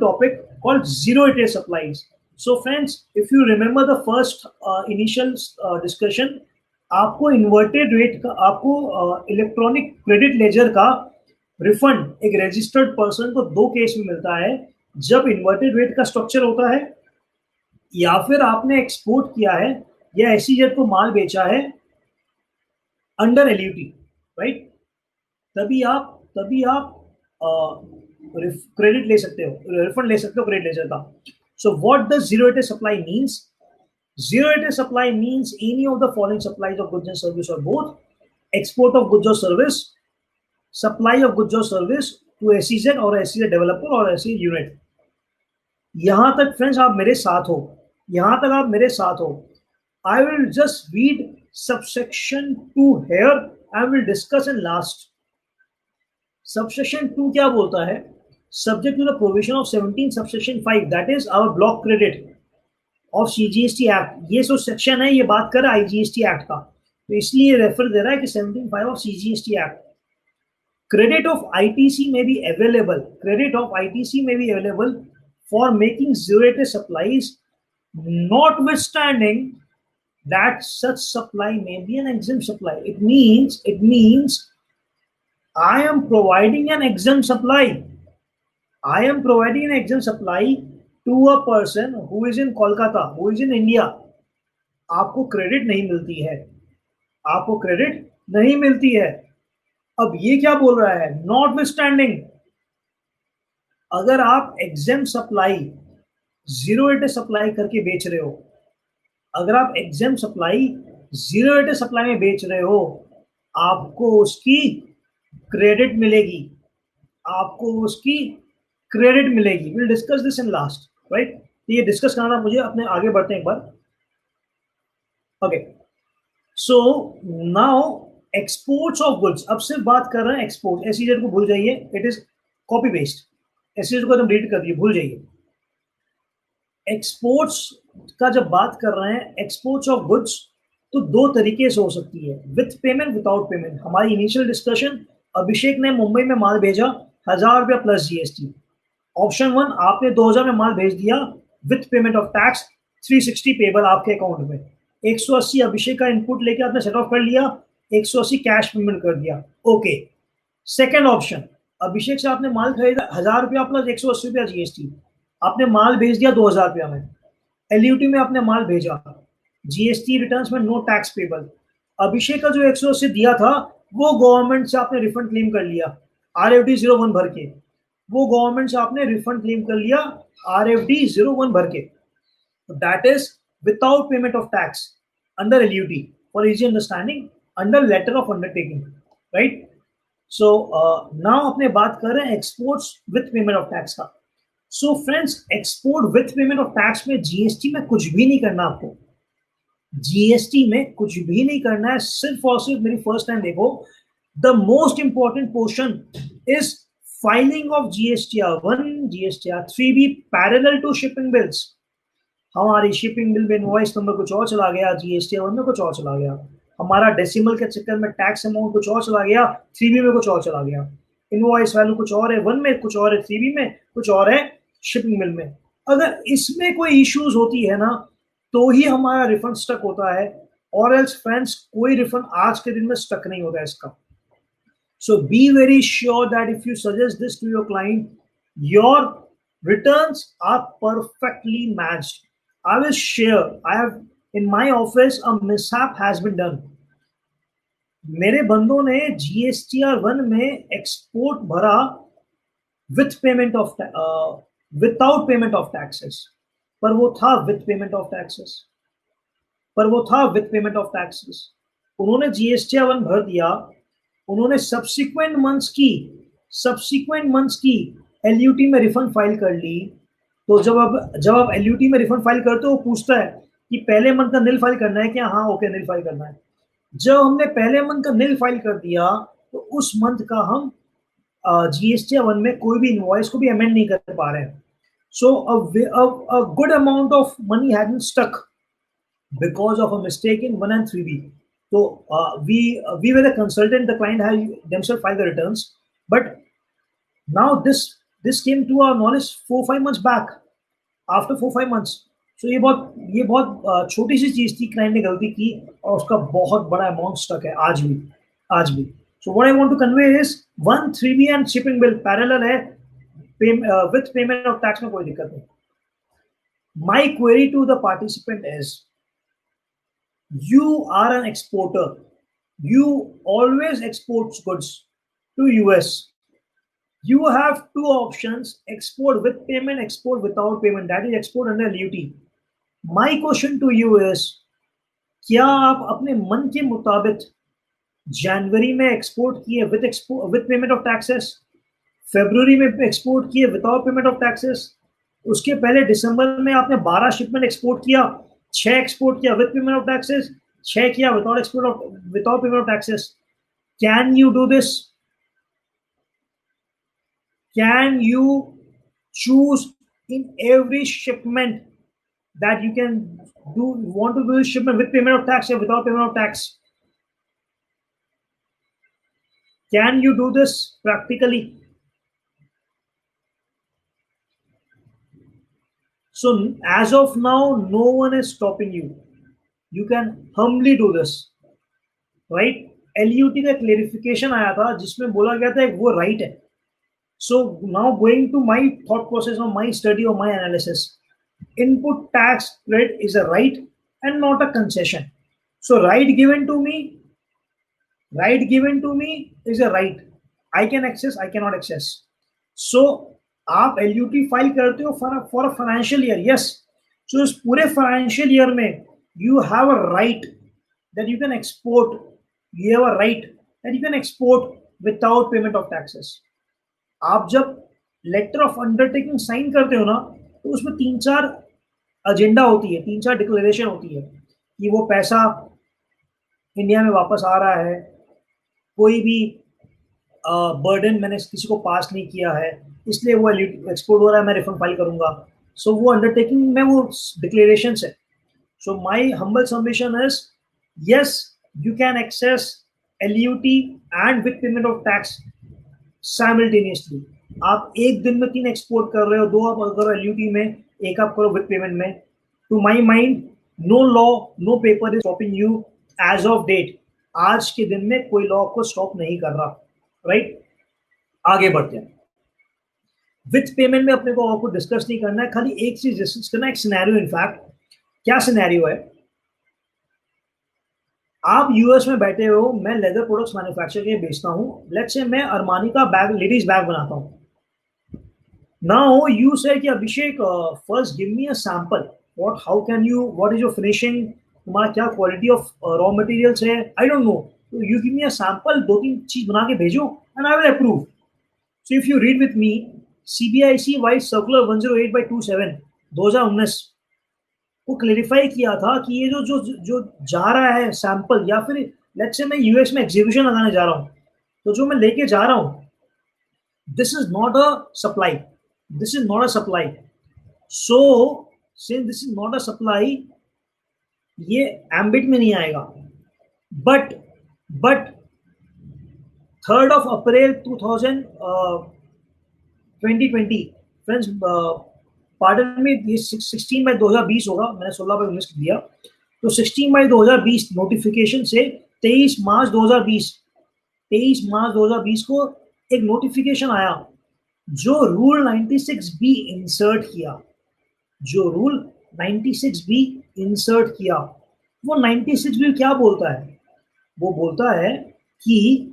topic called zero rate supplies. So friends, if you remember the first initial discussion, आपको inverted rate का, आपको electronic credit ledger का refund एक registered person को दो case में मिलता है, जब इन्वर्टेड रेट का स्ट्रक्चर होता है या फिर आपने एक्सपोर्ट किया है या एसईजेड को माल बेचा है अंडर एलयूटी, राइट? तभी आप क्रेडिट ले सकते हो, रिफंड ले सकते हो क्रेडिट लेजर का. So what does zero rate supply means? Zero rate supply means any of the following supplies of goods and service or both: export of goods or service, supply of goods or service to SEZ or SEZ developer or SEZ unit. यहां तक friends आप मेरे साथ हो, यहां तक आप मेरे साथ हो. I will just read subsection 2 here. I will discuss in last. Subsection 2 क्या बोलता है? Subject to the provision of 17 subsection 5, that is our block credit of CGST act. ये जो सेक्शन है ये बात कर रहा है आईजीएसटी एक्ट का, तो इसलिए रेफर दे रहा है कि 17(5) of CGST act. Credit of ITC may be available, credit of ITC may be available for making zero rate supplies, notwithstanding that such supply may be an exempt supply. It means I am providing an exempt supply. I am providing an exempt supply to a person who is in Kolkata, who is in India. आपको credit नहीं मिलती है, आपको credit नहीं मिलती है. अब ये क्या बोल रहा है? नॉटविथस्टैंडिंग, अगर आप exempt supply zero rate supply करके बेच रहे हो, अगर आप exempt supply zero rate supply में बेच रहे हो, आपको उसकी क्रेडिट मिलेगी, आपको उसकी क्रेडिट मिलेगी. Will discuss this in last, right? ये डिस्कस करना मुझे, अपने आगे बढ़ते हैं एक बार. Okay, so now exports of goods. अब सिर्फ बात कर रहे हैं एक्सपोर्ट. एसईजेड को भूल जाइए, it is copy paste. SEZ को एकदम डिलीट कर दिए, भूल जाइए. एक्सपोर्ट्स का जब बात कर रहे हैं, एक्सपोर्ट्स ऑफ गुड्स, तो दो तरीके से हो सकती है, विथ पेमेंट, विदाउट पेमेंट. हमारी इनिशियल डिस्कशन, अभिषेक ने मुंबई में माल भेजा 1000 रुपया प्लस जीएसटी. ऑप्शन 1, आपने 2000 में माल भेज दिया with payment of tax, 360 payable आपके अकाउंट में. 180 अभिषेक का इनपुट लेके आपने सेट ऑफ कर लिया, 180 कैश पेमेंट कर दिया. ओके. सेकंड ऑप्शन, अभिषेक से आपने माल खरीदा 1000 रुपया प्लस 180 रुपया जीएसटी, आपने माल भेज दिया 2000 रुपया में. एलयूटी में आपने माल भेजा, जीएसटी रिटर्न्स में नो टैक्स पेबल. अभिषेक का जो 180 दिया था वो गवर्नमेंट से आपने रिफंड क्लेम कर लिया RFD 01 भर के, वो गवर्नमेंट से आपने रिफंड क्लेम कर लिया RFD 01 भर के. That is without payment of tax under LUT, for easy understanding, under letter of undertaking, right? So now अपने बात कर रहे हैं exports with payment of tax का. So friends, export with payment of tax में GST में कुछ भी नहीं करना. आपको जीएसटी में कुछ भी नहीं करना है, सिर्फ और सिर्फ मेरी फर्स्ट टाइम देखो. The most important portion is filing of GSTR 1, GSTR 3B parallel to shipping bills. हमारी शिपिंग बिल में इनवॉइस नंबर कुछ और चला गया, GSTR 1 में कुछ और चला गया. हमारा डेसिमल के चक्कर में टैक्स अमाउंट कुछ और चला गया, 3B में कुछ और चला गया. इनवॉइस वैल्यू कुछ और है 1 में, कुछ और है 3B में, कुछ और है शिपिंग बिल में. अगर इसमें कोई इश्यूज होती है ना, तो ही हमारा रिफंड स्टक होता है, और एल्स फ्रेंड्स कोई रिफंड आज के दिन में स्टक नहीं होता है इसका. So be very sure that if you suggest this to your client, your returns are perfectly matched. I will share, I have in my office a mishap has been done. मेरे बंदों ने GSTR 1 में export भरा with payment of without payment of taxes, पर वो था with payment of taxes, उन्होंने GSTR 1 भर दिया, उन्होंने सब्सिक्वेंट मंथ्स की LUT में रिफंड फाइल कर ली. तो जब आप LUT में रिफंड फाइल करते हो, वो पूछता है कि पहले मंथ का नील फाइल करना है क्या? हाँ, ओके, नील फाइल करना है. जब हमने पहले मंथ का नील फाइल कर दिया, तो उस मंथ का हम GSTR 1 में कोई भी इनवॉइस को भी अमेंड नहीं कर पा रहे हैं. So a good amount of money had been stuck because of a mistake in 1 and 3B. So we were the consultant, the client had themselves filed the returns, but now this this came to our knowledge 4-5 months बैक, after 4-5 months. So ये बहुत छोटी सी चीज थी, client ने गलती की और उसका बहुत बड़ा अमाउंट स्टक है आज भी. So what I want to convey is 1 3B and shipping bill parallel है, विथ पेमेंट ऑफ टैक्स में कोई दिक्कत नहीं. My query to the participant is, you are an exporter. You always export goods to US. You have two options: export with payment, export without payment. That is export under LUT. My question to you is, क्या आप अपने मन के मुताबिक जनवरी में export किए with payment of taxes, फरवरी में export किए विदाउट पेमेंट ऑफ टैक्सेस, उसके पहले दिसंबर में आपने 12 शिपमेंट एक्सपोर्ट किया, 6 एक्सपोर्ट किया विद पेमेंट ऑफ टैक्सेस, 6 किया without payment of taxes? Can you do this? Can you choose in every shipment that you can want to do this shipment with payment of tax or without payment of tax? Can you do this practically? So as of now, no one is stopping you. You can humbly do this, right? LUT का clarification आया था जिसमें बोला गया था वो right है. So now going to my thought process or my study or my analysis, input tax credit is a right and not a concession. So right given to me is a right. I can access, I cannot access. So आप LUT file करते हो for a financial year, yes. So इस पूरे financial year में you have a right that you can export. You have a right that you can export without payment of taxes. आप जब letter of undertaking sign करते हो ना, तो उसमें 3-4 एजेंडा होती है, 3-4 डिक्लेरेशन होती है कि वो पैसा इंडिया में वापस आ रहा है, कोई भी बर्डन मैंने किसी को पास नहीं किया है, इसलिए वो एक्सपोर्ट हो रहा है, मैं रिफंड फाइल करूंगा. सो वो अंडरटेकिंग में वो डिक्लेरेशन है. So my humble submission is, yes, you can access LUT and with payment of tax simultaneously. आप एक दिन में 3 एक्सपोर्ट कर रहे हो, 2 आप करो LUT में, एक आप करो विद पेमेंट में. To my mind, no law, no paper is stopping you as of date. आज के दिन में कोई लॉ को स्टॉप नहीं कर रहा, राइट? आगे बढ़ते हैं. विथ पेमेंट में अपने को और कुछ डिस्कस नहीं करना है, खाली एक चीज डिस्कस करना है, एक सिनेरियो. इनफैक्ट क्या सिनेरियो है? आप यूएस में बैठे हो, मैं लेदर प्रोडक्ट्स मैन्युफैक्चर के बेचता हूं. लेट्स से मैं अरमानी का बैग, लेडीज बैग बनाता हूं. नाउ यू से कि Abhishek, first give me a sample. What is your finishing, तुम्हारा क्या क्वालिटी ऑफ रॉ मटेरियल्स है, I don't know. You give me a sample, 2-3 चीज बना के भेजो and I will approve. So if you read with me, CBIC wise circular 108/27 2019 को clarify किया था कि ये जो जो जो जा रहा है सैंपल, या फिर लेट्स से मैं यूएस में एग्जीबिशन लगाने जा रहा हूं, तो जो मैं लेके जा रहा हूं, this is not a supply. So since this is not a supply, ये एम्बिट में नहीं आएगा. But 3rd of April 2020, friends, pardon में, ये 16/2020 होगा, मैंने 16/19 दिया, तो 16/2020 नोटिफिकेशन से 23 मार्च 2020 को एक नोटिफिकेशन आया जो रूल 96B इंसर्ट किया. वो 96B क्या बोलता है? वो बोलता है कि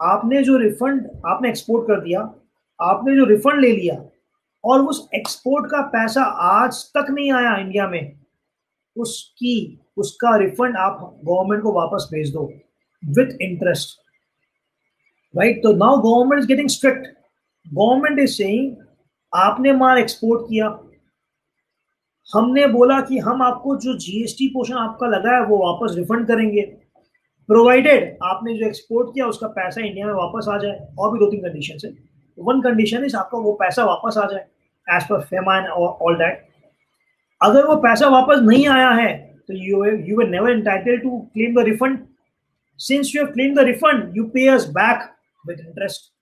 आपने जो रिफंड, आपने एक्सपोर्ट कर दिया, आपने जो रिफंड ले लिया और उस एक्सपोर्ट का पैसा आज तक नहीं आया इंडिया में, उसका रिफंड आप गवर्नमेंट को वापस भेज दो विथ इंटरेस्ट, राइट? तो now government is getting strict. Government is saying, आपने माल एक्सपोर्ट किया, हमने बोला कि हम आपको जो GST पोर्शन आपका लगा है वो वापस रिफंड करेंगे, प्रोवाइडेड आपने जो एक्सपोर्ट किया उसका पैसा इंडिया में वापस आ जाए. और भी 2-3 कंडीशन है. वन कंडीशन इज आपका वो पैसा वापस आ जाए as per FEMA and all that. अगर वो पैसा वापस नहीं आया है तो you are never entitled to claim the refund. Since you have claim the refund, you pay us back with interest.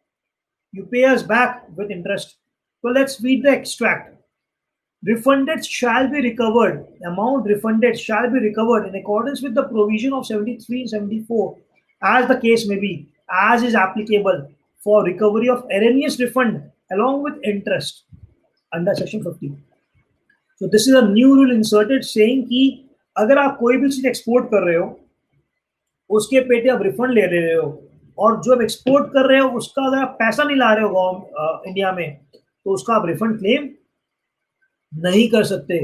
You pay us back with interest. So let's read the extract. Refunded shall be recovered. Amount refunded shall be recovered in accordance with the provision of 73 and 74, as the case may be, as is applicable for recovery of erroneous refund along with interest under section 50. So this is a new rule inserted saying कि अगर आप कोई भी चीज export कर रहे हो उसके पेटे आप रिफंड ले रहे हो, और जो आप एक्सपोर्ट कर रहे हो उसका अगर आप पैसा नहीं ला रहे हो इंडिया में, तो उसका आप रिफंड क्लेम नहीं कर सकते।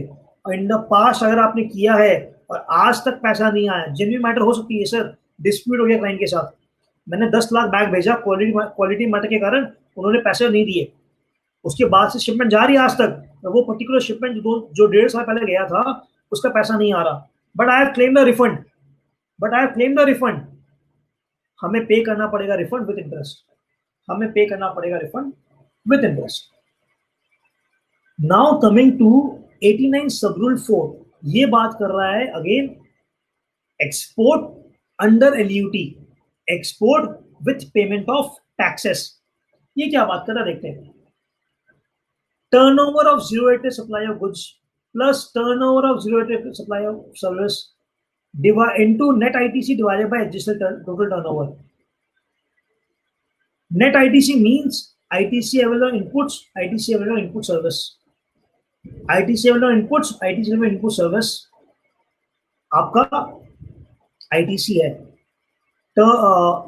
और इन द पास्ट अगर आपने किया है और आज तक पैसा नहीं आया, जेन्युइन मैटर हो सकती है सर, डिस्प्यूट हो गया क्लाइंट के साथ, मैंने 10 लाख बैग भेजा, क्वालिटी मैटर के कारण उन्होंने पैसे नहीं दिए, उसके बाद से शिपमेंट जा रही है आज तक, वो पर्टिकुलर शिपमेंट जो 1.5 साल पहले गया था उसका पैसा नहीं आ रहा, but I have claim the refund, हमें पे करना पड़ेगा रिफंड विद इंटरेस्ट, हमें पे करना पड़ेगा refund with interest. Now coming to 89 sub rule 4, ये बात कर रहा है again export under LUT, export with payment of taxes. ये क्या बात कर रहा है देखते हैं। Turnover of zero rated supply of goods plus turnover of zero rated supply of service into net ITC divided by adjusted total turnover. Net ITC means ITC available on inputs, ITC available on input service. ITC available on inputs, ITC available on input service आपका ITC है। तो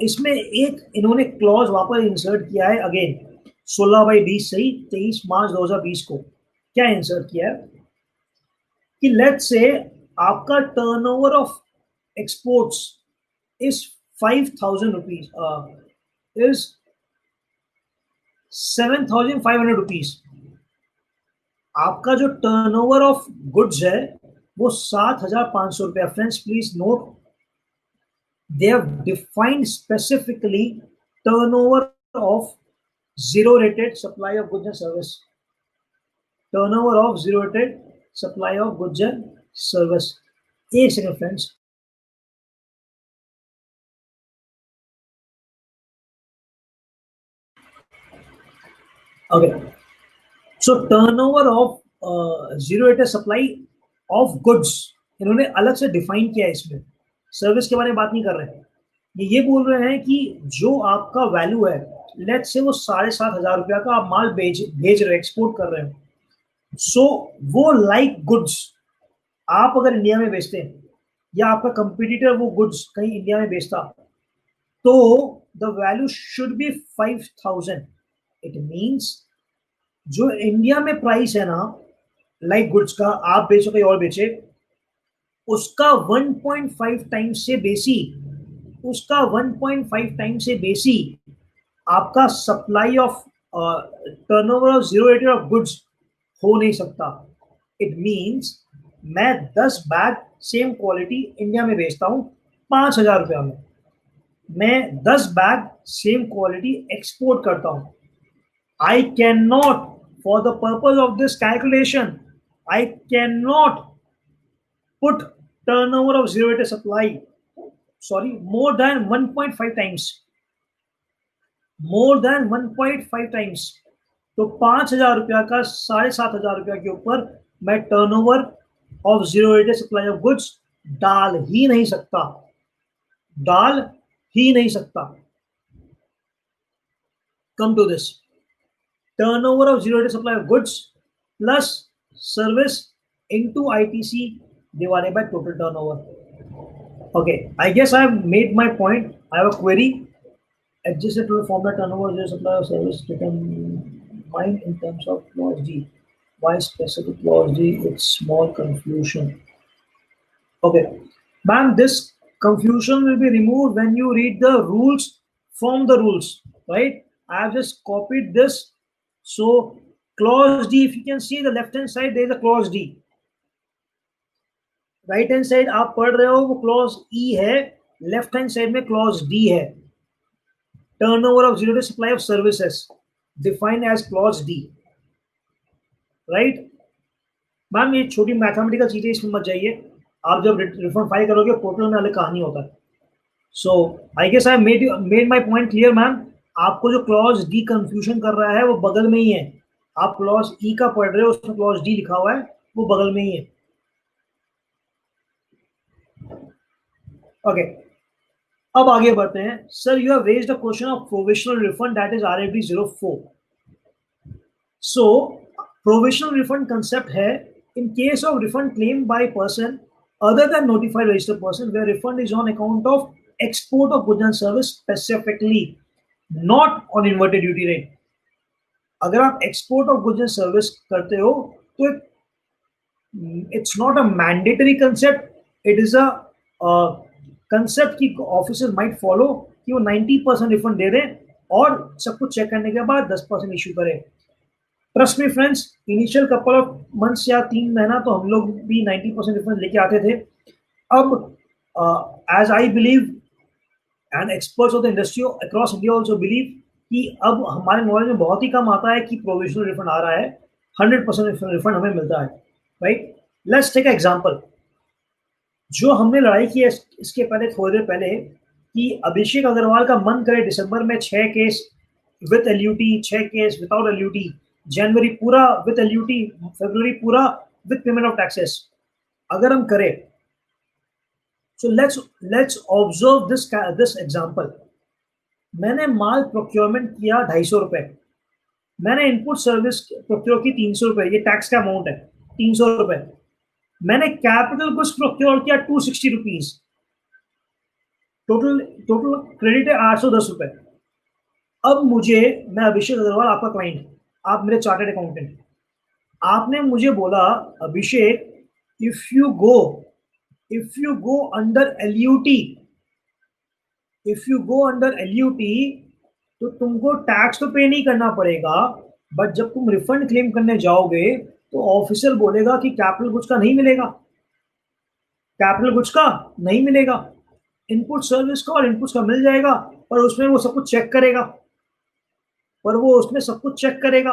इसमें एक इन्होंने clause वापस insert किया है again 16/20 से 23 मार्च 2020 को। क्या इंसर्ट किया है कि लेट्स से आपका turnover of exports is 5,000 rupees, is 7,500 rupees. आपका जो टर्नओवर ऑफ गुड्स है वो 7,500 रुपया। Friends please note, they have defined specifically turnover of zero rated supply of goods and service, turnover of zero rated supply of goods and service. एक second friends, okay, so turnover of zero rated supply of goods इन्होंने अलग से define किया है, इसमें service के बारे में बात नहीं कर रहे हैं। ये बोल रहे हैं कि जो आपका वैल्यू है, लेट्स से वो 7,500 रुपया का आप माल भेज रहे हो, एक्सपोर्ट कर रहे हो, सो वो लाइक गुड्स आप अगर इंडिया में बेचते हैं या आपका कंपटीटर वो गुड्स कहीं इंडिया में बेचता, तो the value should be 5,000। It means जो इंडिया में प्राइस है ना लाइक गुड्स का, आप बेचो कहीं और बेचे, उसका 1.5 टाइम्स से बेसी, उसका 1.5 टाइम्स से बेसी आपका supply of turnover of zero rated of goods हो नहीं सकता। इट मींस मैं 10 बैग सेम क्वालिटी इंडिया में बेचता हूं 5,000 रुपया में, मैं 10 बैग सेम क्वालिटी एक्सपोर्ट करता हूं। I cannot, for the purpose of this calculation, I cannot put turnover of zero rated supply, sorry, more than 1.5 times, more than 1.5 times। तो 5,000 रुपया का 7,500 रुपया के ऊपर मैं turnover of zero rated supply of goods डाल ही नहीं सकता, डाल ही नहीं सकता। Come to this, turnover of zero rated supply of goods plus service into ITC divided by total turnover. Okay, I guess I have made my point. I have a query. Adjusted to the formula turnover zero supply of service determined in terms of clause D. Why specific clause D? It's small confusion. Okay, ma'am, this confusion will be removed when you read the rules from the rules, right? I have just copied this. So clause D, if you can see the left hand side, there is a clause D. Right hand side आप पढ़ रहे हो वो clause E है, left hand side में clause D है। Turnover of zero rated supply of services defined as clause D, right? Ma'am ये छोटी मैथमेटिकल चीजें इसमें मत जाइए, आप जब रिफंड फाइल करोगे पोर्टल में अलग कहानी होता है। So I guess I made my point clear, ma'am. आपको जो क्लॉज डी कंफ्यूजन कर रहा है वो बगल में ही है। आप क्लॉज ई का पढ़ रहे हो, उसमें क्लॉज डी लिखा हुआ है, वो बगल में ही है। ओके, अब आगे बढ़ते हैं। Sir, you have raised a question of provisional refund, that is RFD 04। So provisional refund concept है in case of refund claim by person other than notified registered person where refund is on account of export of goods and service specifically, not on inverted duty rate. अगर आप export of goods and service करते हो तो it's not a mandatory concept, it is a concept की officer might follow कि वो 90% refund दे दें और सब कुछ चेक करने के बाद 10% इशू करें। Trust me friends, initial couple of months या 3 महीना तो हम लोग भी 90% रिफंड लेके आते थे। अब as I believe and experts of the industry across India also believe कि अब हमारे नॉलेज में बहुत ही कम आता है कि प्रोविजनल रिफंड आ रहा है, 100% रिफंड हमें मिलता है। Right, let's take example. जो हमने लड़ाई की है इसके पहले, थोड़ी देर पहले, कि अभिषेक अग्रवाल का मन करे दिसंबर में 6 case with LUT, 6 case without LUT, जनवरी पूरा विद एलयूटी, फरवरी पूरा विद पेमेंट ऑफ टैक्सेस, अगर हम करें। So let's observe this example. मैंने माल प्रोक्योरमेंट किया 250 रुपए, मैंने इनपुट सर्विस प्रोक्योर की 300 रुपए, ये टैक्स का अमाउंट है 300 रुपए। मैंने कैपिटल गुड्स प्रोक्योर किया 260 रुपीज, टोटल टोटल क्रेडिट है 810 रुपए। अब मुझे, मैं अभिषेक अग्रवाल आपका क्लाइंट, आप मेरे चार्टर्ड अकाउंटेंट, आपने मुझे बोला Abhishek if you go under LUT, if you go under LUT तो तुमको टैक्स तो पे नहीं करना पड़ेगा, बट जब तुम रिफंड क्लेम करने जाओगे तो ऑफिसर बोलेगा कि कैपिटल गुड्स का नहीं मिलेगा, कैपिटल गुड्स का नहीं मिलेगा, इनपुट सर्विस का और इनपुट्स का मिल जाएगा, पर उसमें वो सब कुछ चेक करेगा, पर वो उसमें सब कुछ चेक करेगा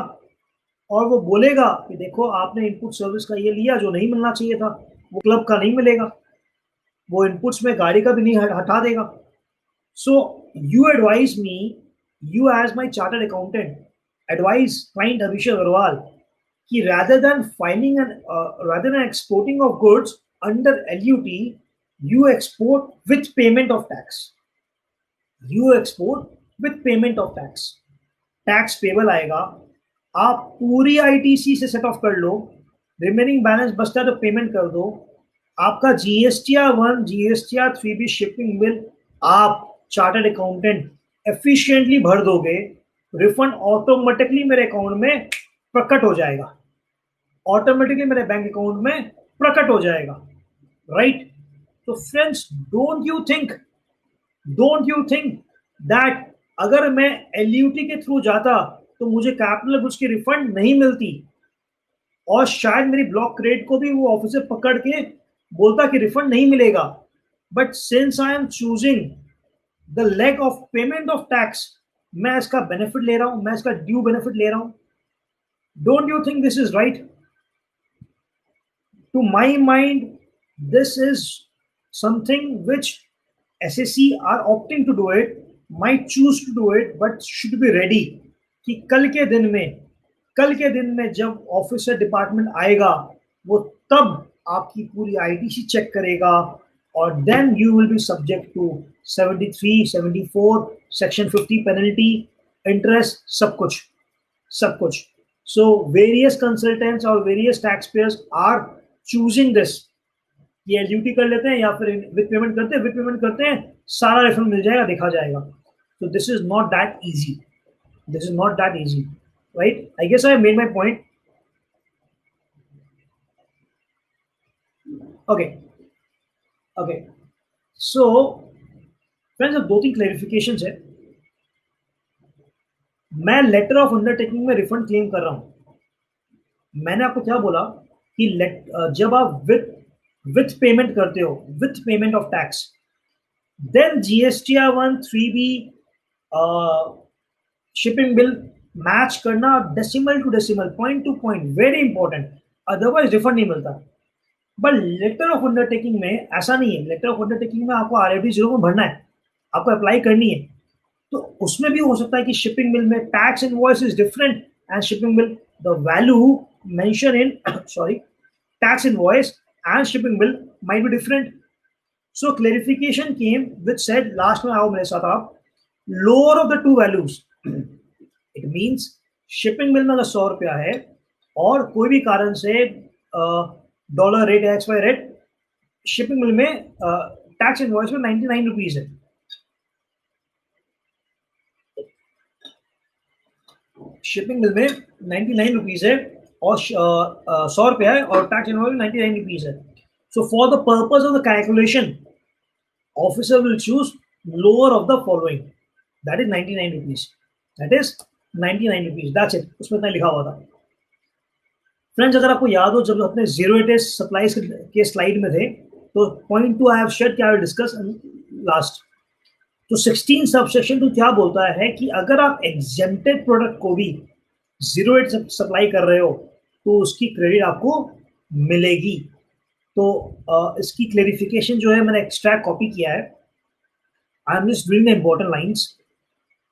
और वो बोलेगा कि देखो आपने इनपुट सर्विस का ये लिया जो नहीं मिलना चाहिए था, वो क्लब का नहीं मिलेगा, वो इनपुट्स में गाड़ी का भी नहीं हटा देगा। So you advise me, you as my chartered accountant advise client Abhishek Agarwal कि rather than filing an rather than exporting of goods under LUT, you export with payment of tax, you export with payment of tax, tax payable आएगा, आप पूरी ITC से set of कर लो, remaining balance बचता है तो payment कर दो, आपका GSTR 1 GSTR 3 भी शिपिंग बिल आप चार्टर्ड अकाउंटेंट एफिशिएंटली भर दोगे, रिफंड ऑटोमेटिकली मेरे अकाउंट में प्रकट हो जाएगा, ऑटोमेटिकली मेरे बैंक अकाउंट में प्रकट हो जाएगा। राइट, तो friends don't you think that अगर मैं एलयूटी के थ्रू जाता तो मुझे कैपिटल गुड्स की रिफंड नहीं मिलती और शायद मेरी ब्लॉक क्रेडिट को भी वो ऑफिसर पकड़ के बोलता कि रिफंड नहीं मिलेगा, but since I am choosing the leg of payment of tax, मैं इसका बेनिफिट ले रहा हूं, मैं इसका ड्यू बेनिफिट ले रहा हूं। Don't you think this is right? To my mind this is something which SSC are opting to do it, might choose to do it, but should be ready कि कल के दिन में जब ऑफिसर डिपार्टमेंट आएगा वो तब आपकी पूरी आईटीसी चेक करेगा और then you will be subject to 73, 74, section 50 penalty, interest, सब कुछ। सो वेरियस कंसल्टेंट्स और various tax payers are choosing this, ये एलयूटी कर लेते हैं या फिर विद पेमेंट करते हैं, सारा रिफंड मिल जाएगा, देखा जाएगा। तो this is not that easy, right? I guess I made my point. Okay, so friends, अब 2-3 क्लैरिफिकेशंस है। मैं लेटर ऑफ अंडरटेकिंग में रिफंड क्लेम कर रहा हूं। मैंने आपको क्या बोला कि जब आप विथ पेमेंट करते हो, with payment of tax, then GSTR 1 3B shipping bill match करना decimal to decimal, point to point, very important, otherwise refund नहीं मिलता। बट लेटर ऑफ अंडरटेकिंग में ऐसा नहीं है। लेटर ऑफ अंडरटेकिंग में आपको RFD 0 में भरना है, आपको अप्लाई करनी है, तो उसमें भी हो सकता है कि शिपिंग बिल में tax invoice is different and shipping bill, the value mention in sorry tax invoice and shipping bill might be different. So clarification came which said last में आओ मेरे साथ आप, lower of the two values. It means shipping bill में अगर 100 रुपया है और कोई भी कारण से dollar rate X Y rate, shipping bill में टैक्स इनवॉइस में 99 रुपीज है. शिपिंग बिल में 99 रुपीज है और 100 रुपया है और टैक्स इनवॉइस 99 रुपीज है. So for the purpose of the calculation officer will choose lower of the following, that is 99 rupees, that is 99 rupees, that's it. उसमें इतना लिखा हुआ था. फ्रेंड्स अगर आपको याद हो जब अपने जीरो एटेज सप्लाईज के स्लाइड में थे तो पॉइंट 2 आई हैव शेयर क्या डिस्कस लास्ट. तो 16 सबसेक्शन 2 क्या बोलता है कि अगर आप एग्जेम्प्टेड प्रोडक्ट को भी जीरो एट सप्लाई कर रहे हो तो उसकी क्रेडिट आपको मिलेगी. तो इसकी क्लेरिफिकेशन जो है मैंने एक्स्ट्रैक्ट कॉपी किया है. I am just doing the important lines.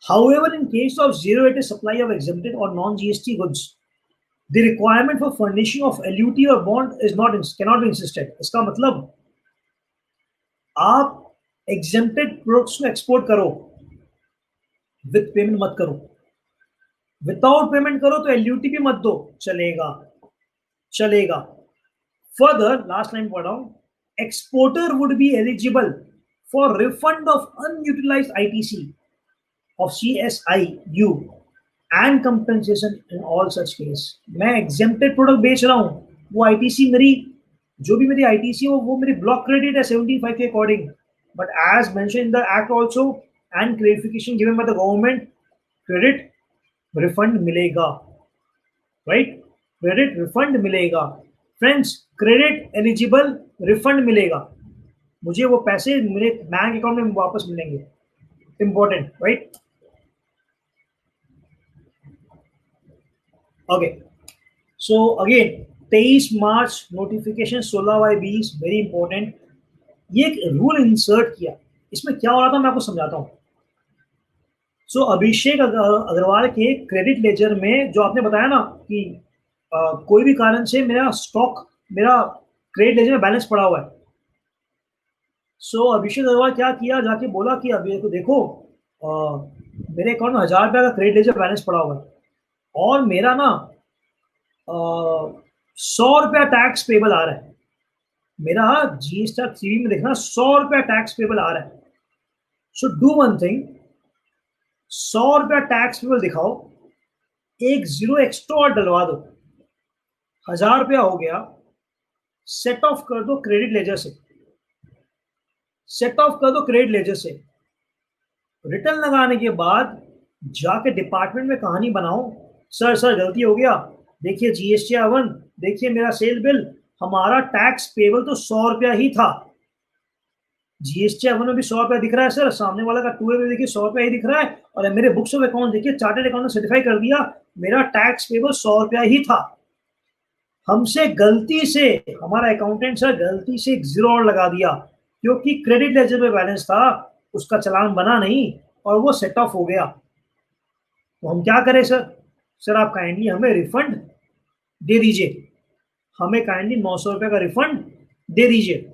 However in case of zero rated supply of exempted और non GST goods the requirement for furnishing of LUT और bond is not cannot be insisted. इसका मतलब आप exempted products को export करो, with payment मत करो. Without payment करो तो एलयूटी भी मत दो, चलेगा चलेगा. फर्दर लास्ट लाइन पढ़ रहा हूं, exporter would be eligible for refund of unutilized ITC of CSIU and compensation in all such case. मैं एग्जेम्प्टेड प्रोडक्ट बेच रहा हूं, वो आईटीसी मेरी जो भी मेरी आईटीसी हो वो मेरी ब्लॉक क्रेडिट है 75 के according. But as mention in the act also and clarification given by the government, credit refund मिलेगा, राइट? क्रेडिट रिफंड मिलेगा. फ्रेंड्स क्रेडिट एलिजिबल, रिफंड मिलेगा. मुझे वो पैसे मेरे बैंक अकाउंट में वापस मिलेंगे. Important, right? Okay, so again 23 मार्च नोटिफिकेशन 16/20, वेरी इंपॉर्टेंट. ये एक रूल इंसर्ट किया. इसमें क्या हो रहा था मैं आपको समझाता हूं. सो अभिषेक अग्रवाल के क्रेडिट लेजर में जो आपने बताया ना कि कोई भी कारण से मेरा स्टॉक, मेरा क्रेडिट लेजर में बैलेंस पड़ा हुआ है. सो अभिषेक अग्रवाल क्या किया, जाके बोला कि अभी देखो मेरे अकाउंट में 1000 रुपया का क्रेडिट लेजर बैलेंस पड़ा हुआ है और मेरा ना 100 रुपया टैक्स पेबल आ रहा है. मेरा जीएसटी में देखना 100 रुपया टैक्स पेबल आ रहा है. सो डू वन थिंग, 100 रुपया टैक्स पेबल दिखाओ, एक जीरो एक्स्ट्रा और डलवा दो, 1000 रुपया हो गया. सेट ऑफ कर दो क्रेडिट लेजर से, सेट ऑफ कर दो क्रेडिट लेजर से. रिटर्न लगाने के बाद जाके डिपार्टमेंट में कहानी बनाओ, सर गलती हो गया, देखिए जीएसटी आवन, देखिए मेरा सेल बिल, हमारा टैक्स पेबल तो 100 रुपया ही था. जीएसटी आवन में भी 100 रुपया दिख रहा है सर, सामने वाला का टू में देखिए 100 रुपया ही दिख रहा है, और मेरे बुक्स ऑफ अकाउंट देखिए चार्टर्ड अकाउंट ने सर्टिफाई कर दिया मेरा टैक्स पेबल 100 रुपया ही था. हमसे गलती से, हमारा अकाउंटेंट सर गलती से एक जीरो और लगा दिया क्योंकि क्रेडिट लेजर पे बैलेंस था, उसका चालान बना नहीं और वो सेट ऑफ हो गया. तो हम क्या करें सर आप काइंडली हमें रिफंड दे दीजिए, हमें काइंडली 900 रुपये का रिफंड दे दीजिए.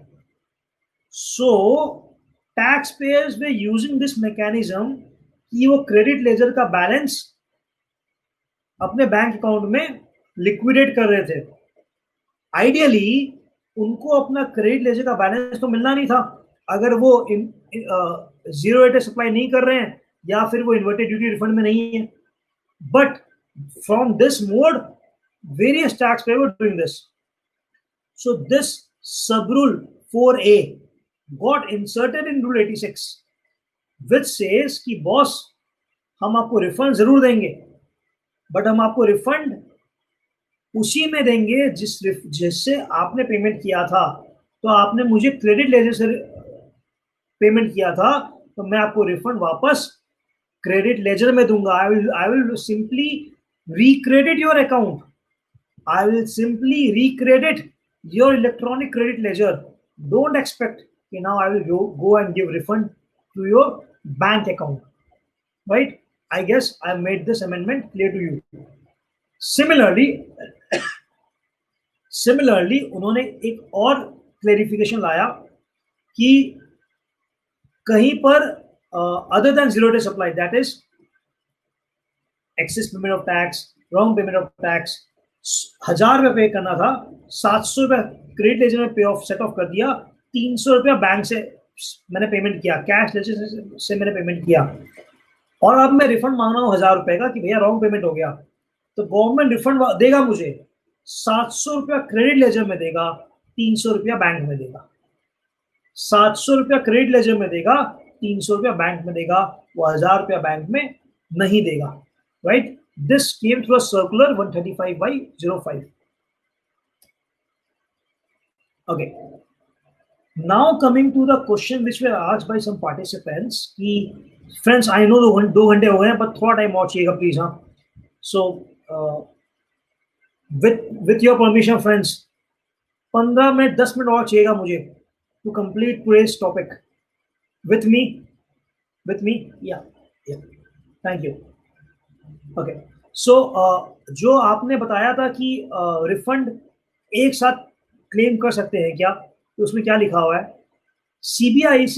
So tax payers way using this mechanism कि वो क्रेडिट लेजर का बैलेंस अपने बैंक अकाउंट में लिक्विडेट कर रहे थे. आइडियली उनको अपना क्रेडिट लेजर का बैलेंस तो मिलना नहीं था अगर वो जीरो रेट सप्लाई नहीं कर रहे हैं या फिर वो इन्वर्टेड ड्यूटी रिफंड में नहीं है. But from this mode various taxpayers were doing this. So this sub rule 4A got inserted in rule 86 which says कि बॉस हम आपको रिफंड जरूर देंगे बट हम आपको रिफंड उसी में देंगे जिससे आपने पेमेंट किया था. तो आपने मुझे क्रेडिट लेजर से पेमेंट किया था तो मैं आपको रिफंड वापस क्रेडिट लेजर में दूंगा. I will simply recredit your account. I will simply recredit your electronic credit ledger. Don't expect कि now I will go and give refund to your bank account. right? I guess I made this amendment clear to you. Similarly उन्होंने एक और clarification लाया कि कहीं पर other than zero day supply, that is access payment of tax, wrong payment of tax, 1,000 रुपए पे करना था, 700 रुपया क्रेडिट लेजर में पे ऑफ सेट ऑफ कर दिया, 300 रुपया बैंक से मैंने पेमेंट किया, कैश लेजर से मैंने पेमेंट किया, और अब मैं रिफंड मांग रहा हूँ 1,000 रुपए का कि भैया रॉन्ग पेमेंट हो गया, तो गवर्नमेंट रिफंड देगा मुझे, 700 रुपया क्रेडिट लेजर में देगा, 300 रुपया बैंक में देगा। 700 रुपया क्रेडिट लेजर में देगा, 300 रुपया बैंक में देगा, वो 1,000 रुपया बैंक में नहीं देगा, right? This came through a circular 135/05। Okay, now coming to the question which were asked by some participants कि फ्रेंड्स आई नो 2 घंटे हो गए हैं बट थोड़ा टाइम और चाहिएगा प्लीज। हाँ, सो with your permission friends, 15 minute 10 minute और चाहिएगा मुझे to complete today's topic. With me? Yeah. Thank you. Okay. So जो आपने बताया था कि रिफंड एक साथ क्लेम कर सकते हैं क्या, तो उसमें क्या लिखा हुआ है? CBIC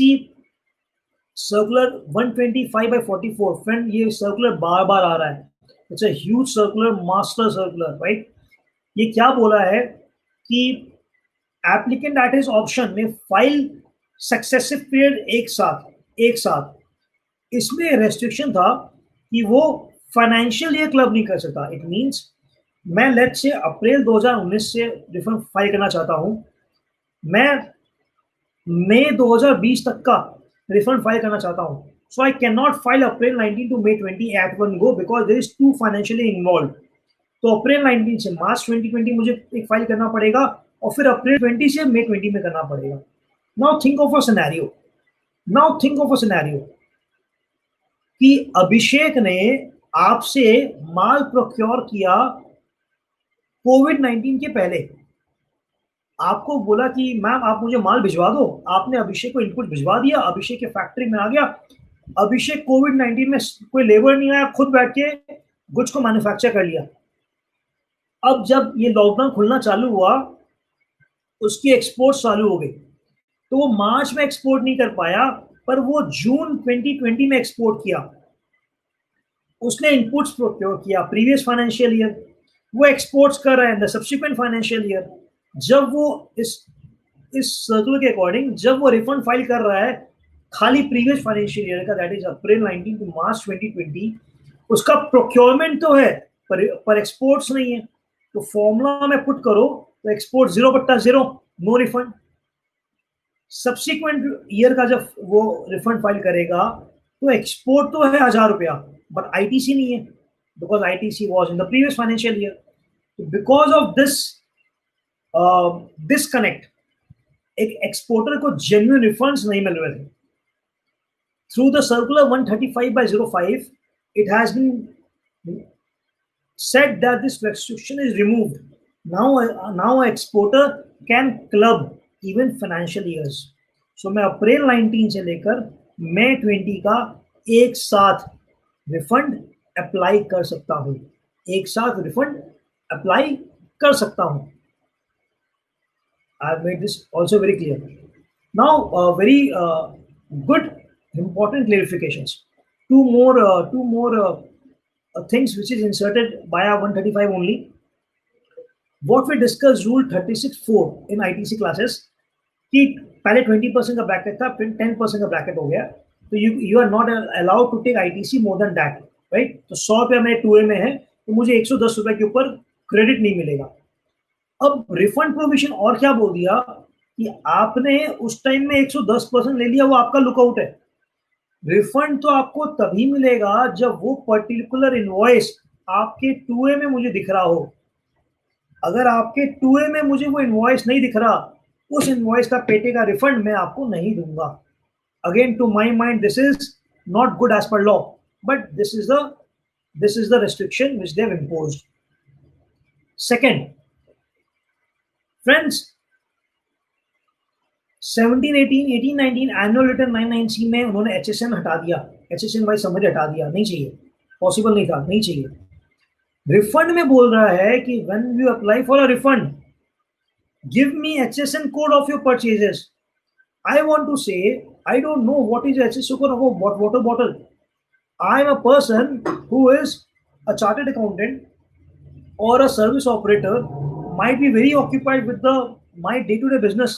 सर्कुलर 125/44, फ्रेंड ये सर्कुलर बार बार आ रहा है, it's a huge circular, master circular, right? ये क्या बोला है कि एप्लीकेंट एट हिज ऑप्शन में फाइल सक्सेसिव पीरियड एक साथ। इसमें रेस्ट्रिक्शन था कि वो फाइनेंशियल ईयर क्लब नहीं कर सकता। इट मींस मैं लेट से अप्रैल 2019 से रिफंड फाइल करना चाहता हूं, मैं मई 2020 तक का रिफंड फाइल करना चाहता हूं, so I can not file April 19 to May 20 at one go because there is too financially involve. तो अप्रैल 19 से मार्च 2020 मुझे एक फाइल करना पड़ेगा और फिर अप्रैल 20 से मई 20 में करना पड़ेगा। Now think of a scenario कि अभिषेक ने आपसे माल प्रोक्योर किया कोविड-19 के पहले, आपको बोला कि मैम आप मुझे माल भिजवा दो, आपने अभिषेक को इनपुट भिजवा दिया, अभिषेक के फैक्ट्री में आ गया, अभिषेक कोविड-19 में कोई लेबर नहीं आया, खुद बैठ के गुड्स को मैन्युफैक्चर कर लिया। अब जब ये लॉकडाउन खुलना चालू हुआ, उसकी एक्सपोर्ट चालू हो गई, तो वो मार्च में एक्सपोर्ट नहीं कर पाया, पर वो जून 2020 में एक्सपोर्ट किया, उसने इनपुट्स प्रोक्योर किया प्रीवियस फाइनेंशियल ईयर, वो एक्सपोर्ट्स कर रहा है in the subsequent financial year. जब वो इस सर्कुलर के अकॉर्डिंग जब वो रिफंड फाइल कर रहा है खाली प्रीवियस फाइनेंशियल ईयर का, दैट इज अप्रैल 19 टू मार्च 2020, उसका प्रोक्योरमेंट तो है पर एक्सपोर्ट्स नहीं है, तो फॉर्मूला में पुट करो तो export 0/0, no refund. Subsequent year का जब वो रिफंड फाइल करेगा तो एक्सपोर्ट तो है 1,000 रुपया, बट आईटीसी नहीं है because ITC was in the previous financial year. Because of this disconnect एक एक्सपोर्टर को जेन्युइन रिफंड्स नहीं मिल रहे थे। Through the circular 135/05 it has been said that this restriction is removed. Now an exporter can club even financial years. So मैं अप्रैल 19 से लेकर मई 20 का एक साथ रिफंड अप्लाई कर सकता हूँ, I've made this also very clear. Now very good important clarifications. Two more things which is inserted via 135 only. What we discussed rule 36(4) in ITC classes कि पहले 20% का ब्रैकेट था, फिर 10% का ब्रैकेट हो गया, तो you are not allowed to take ITC more than that, right? तो 100 रुपया मेरे 2A में है तो मुझे 110 रुपए के ऊपर क्रेडिट नहीं मिलेगा। अब रिफंड प्रोविजन और क्या बोल दिया कि आपने उस टाइम में 110% ले लिया, वो आपका लुकआउट है। रिफंड तो आपको तभी मिलेगा जब वो पर्टिकुलर इनवॉइस आपके 2A में मुझे दिख रहा हो। अगर आपके 2A में मुझे वो इनवॉइस नहीं दिख रहा, उस इनवॉइस का पेटे का रिफंड मैं आपको नहीं दूंगा। Again to my mind this is not good as per law, but this is the restriction which they have imposed. Second, friends, 17, 18, 19 annual return 99C में उन्होंने HSN हटा दिया, HSNY समझ हटा दिया, नहीं चाहिए, पॉसिबल नहीं था, नहीं चाहिए। रिफंड में बोल रहा है कि when you apply for a refund, give me HSN code of your purchases. I want to say, I don't know what is HSN code of a water bottle. I am a person who is a chartered accountant or a service operator, might be very occupied with the my day-to-day business.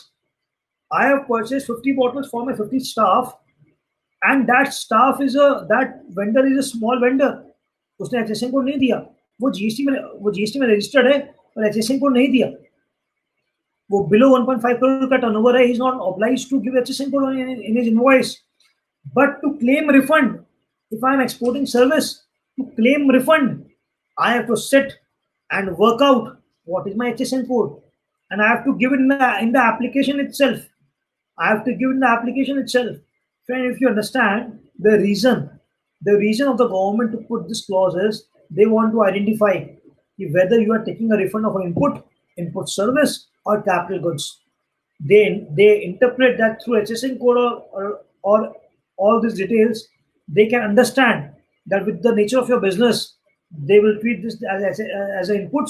I have purchased 50 bottles for my 50 staff, and that vendor is a small vendor. उसने HSN code नहीं दिया, वो GST में registered है और HSN code नहीं दिया। वो below 1.5 crore का टर्नओवर है, he is not obliged to give HSN code in his invoice. But to claim refund, if I am exporting service, to claim refund, I have to sit and work out what is my HSN code, and I have to give it in the application itself. I have to give it in the application itself. Friend, if you understand the reason of the government to put this clause is they want to identify whether you are taking a refund of an input service or capital goods. They interpret that through HSN code or all these details. They can understand that with the nature of your business, they will treat this as an input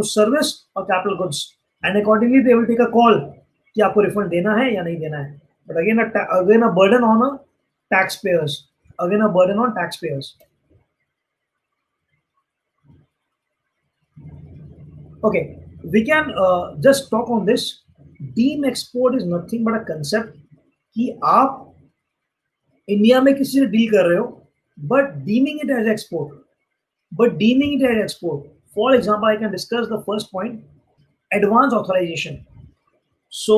service or capital goods, and accordingly they will take a call कि आपको refund देना है या नहीं देना है. But again a burden on taxpayers. Okay, we can just talk on this. Deem export is nothing but a concept कि आप इंडिया में किसी से डील कर रहे हो, but deeming it as export. For example, I can discuss the first point, advance authorization. So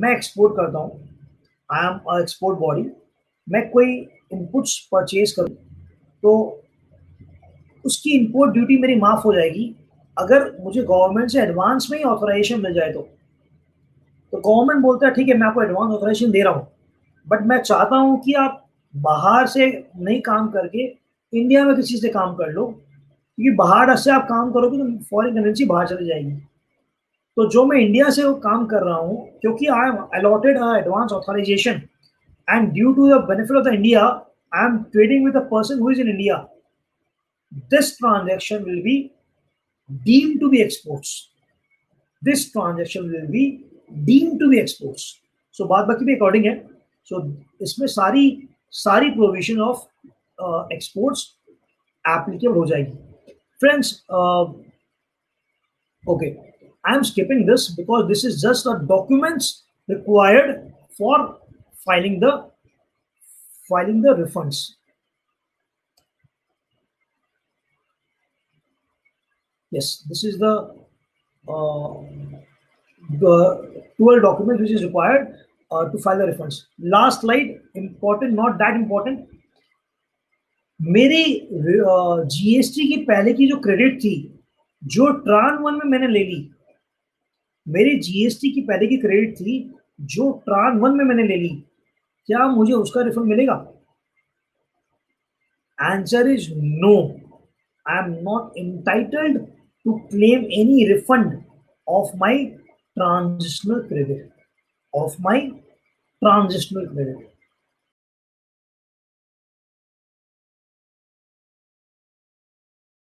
मैं export करता हूँ, I am a export body, मैं कोई इनपुट्स परचेज करूँ तो उसकी इंपोर्ट ड्यूटी मेरी माफ हो जाएगी अगर मुझे गवर्नमेंट से एडवांस में ही ऑथराइजेशन मिल जाए। तो गवर्नमेंट बोलता है ठीक है मैं आपको एडवांस ऑथराइजेशन दे रहा हूँ, बट मैं चाहता हूँ कि आप बाहर से नहीं काम करके इंडिया में किसी से काम कर लो, क्योंकि बाहर से आप काम करोगे तो फॉरेन करेंसी बाहर चली जाएगी। तो जो मैं इंडिया से काम कर रहा हूँ, क्योंकि I am allotted advance authorisation and due to the benefit of the India I am trading with a person who is in India, this transaction will be deemed to be exports. This transaction will be deemed to be exports. So बात बाकी भी according है. So इसमें सारी provision of exports applicable हो जाएगी. Friends, okay, I am skipping this because this is just the documents required for filing the refunds. Yes, this is the 12 documents which is required to file the refunds. Last slide, important, not that important. मेरी GST की पहले की जो credit थी, जो ट्रान 1 में मैंने ले ली, मेरी GST की पहले की क्रेडिट थी जो ट्रान 1 में मैंने ले ली, क्या मुझे उसका रिफंड मिलेगा? Answer is no. I am not entitled to claim any refund of my transitional credit.